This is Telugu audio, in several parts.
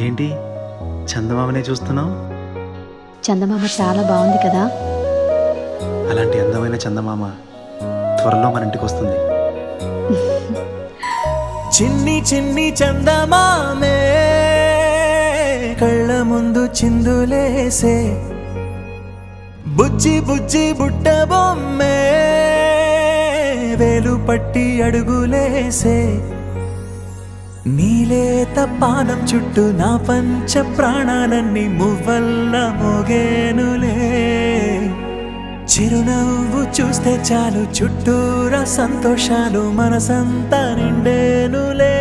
ఏంటి చందమామనే చూస్తున్నావు? చందమామ చాలా బాగుంది కదా. అలాంటి అందమైన చందమామ త్వరలో మన ఇంటికి వస్తుంది. చిన్ని చిన్ని చందమామే కళ్ళ ముందు చిందులేసే, బుజ్జి బుజ్జి బుట్ట బొమ్మే వేలు పట్టి అడుగులేసే, నీలేత పానం చుట్టూ నా పంచ ప్రాణాలన్నీ మువ్వల్ల మోగేనులే. చిరునవ్వు చూస్తే చాలు చుట్టూరా సంతోషాలు మనసంతా నిండేనులే.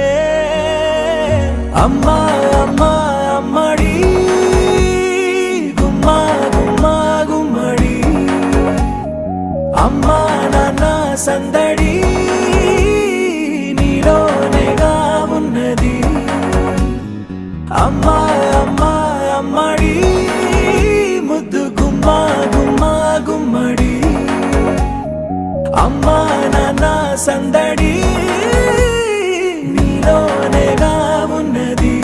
అమ్మా అమ్మా అమ్మడి గుమ్మా గుమ్మా గుమ్మడి, అమ్మా నాన్న సందడి నీలోనేగా ఉన్నది. అమ్మా అమ్మా అమ్మడి ముద్దు గుమ్మా గుమ్మా గుమ్మడి, అమ్మా నాన్న సందడి నీలోనేగా ఉన్నది.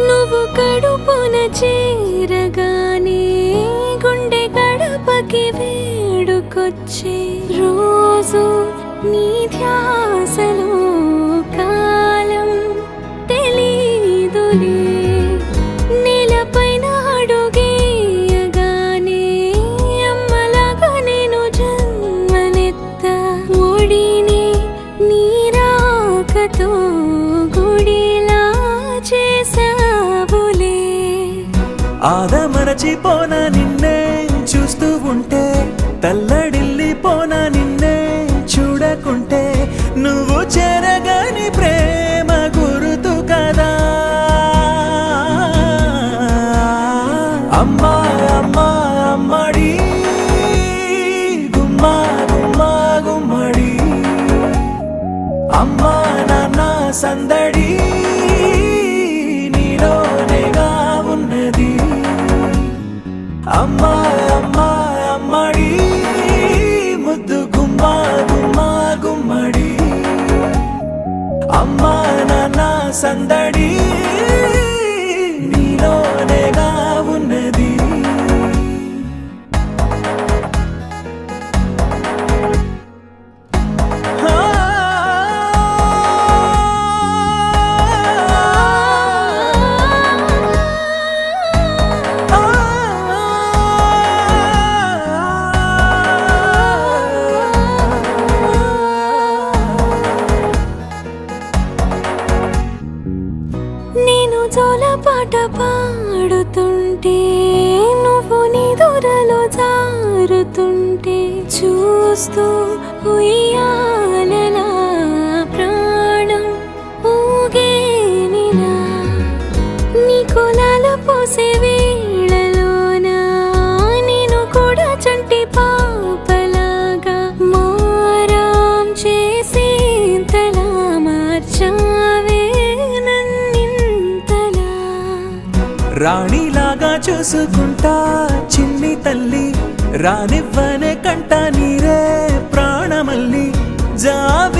నువ్వు కడుపున చేరగానే గుండె గడపకి వేడుకొచ్చే, రోజు నీ ధ్యాసలో కాలం తెలీదులే. నేలపైన అడుగేయగానే అమ్మలాగా నేను జన్మనెత్త, ఒడిని నీ రాకతో గుడిలా చేసావులే. ఆదమరచిపోన నిన్నే చూస్తూ ఉంటే, తల్లడిల్లిపోన నిన్నే చూడకుంటే, నువ్వు చెరగని ప్రేమ గురుతు కదా. అమ్మా అమ్మా అమ్మడి గుమ్మా గుమ్మా గుమ్మడి, అమ్మా నాన్న సందడి నీలోనేగా ఉన్నది. అమ్మా అమ్మా అమ్మడి ముద్దు గుమ్మా గుమ్మా గుమ్మడి, అమ్మా నాన్న సందడి నీలోనేగా ఉన్నది. నేను జోలపాట పాడుతుంటే, నువ్వు నిదురలో జారుతుంటే, చూస్తూ ఉయ్యాలలా ప్రాణం ఊగేనిలా. నీ కులాల పోసే వేళలోన నేను కూడా చంటి పాపలాగా మారాం చేసేంతలా మార్చావే నన్నింతలా. రాణిలాగా చూసుకుంటా చిన్ని తల్లి, రానివ్వనే కంట నీరే ప్రాణమల్లి. జాబ్